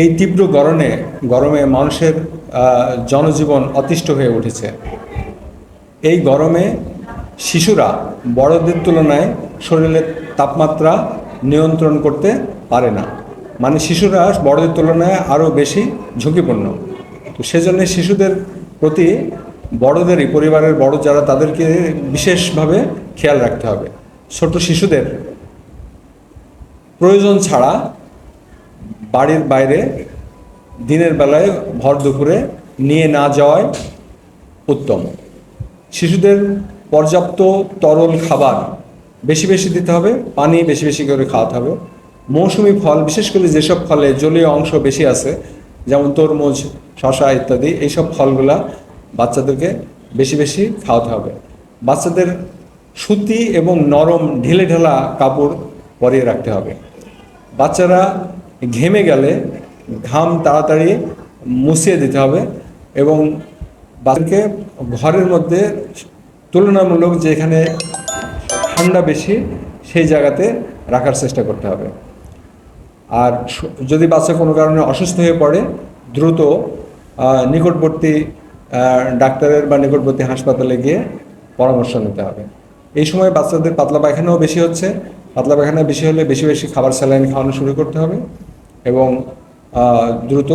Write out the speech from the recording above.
এই তীব্র গরমে মানুষের জনজীবন অতিষ্ঠ হয়ে উঠেছে। এই গরমে শিশুরা বড়দের তুলনায় শরীরের তাপমাত্রা নিয়ন্ত্রণ করতে পারে না, মানে শিশুরা বড়দের তুলনায় আরও বেশি ঝুঁকিপূর্ণ। তো সেজন্য শিশুদের প্রতি বড়দেরই, পরিবারের বড় যারা, তাদেরকে বিশেষভাবে খেয়াল রাখতে হবে। ছোট শিশুদের প্রয়োজন ছাড়া বাড়ির বাইরে দিনের বেলায় ভর দুপুরে নিয়ে না যাওয়াই উত্তম। শিশুদের পর্যাপ্ত তরল খাবার বেশি বেশি দিতে হবে, পানি বেশি বেশি করে খাওয়াতে হবে। মৌসুমি ফল, বিশেষ করে যেসব ফলে জলীয় অংশ বেশি আছে, যেমন তরমুজ, শশা ইত্যাদি, এইসব ফলগুলা বাচ্চাদেরকে বেশি বেশি খাওয়াতে হবে। বাচ্চাদের সুতি এবং নরম ঢিলে ঢালা কাপড় পরিয়ে রাখতে হবে। বাচ্চারা ঘেমে গেলে ঘাম তাড়াতাড়ি মুছিয়ে দিতে হবে এবং বাচ্চাকে ঘরের মধ্যে তুলনামূলক যেখানে ঠান্ডা বেশি সেই জায়গাতে রাখার চেষ্টা করতে হবে। আর যদি বাচ্চা কোনো কারণে অসুস্থ হয়ে পড়ে, দ্রুত নিকটবর্তী ডাক্তারের বা নিকটবর্তী হাসপাতালে গিয়ে পরামর্শ নিতে হবে। এই সময় বাচ্চাদের পাতলা পায়খানাও বেশি হচ্ছে। পাতলা পায়খানা বেশি হলে বেশি বেশি খাবার, স্যালাইন খাওয়ানো শুরু করতে হবে এবং দ্রুত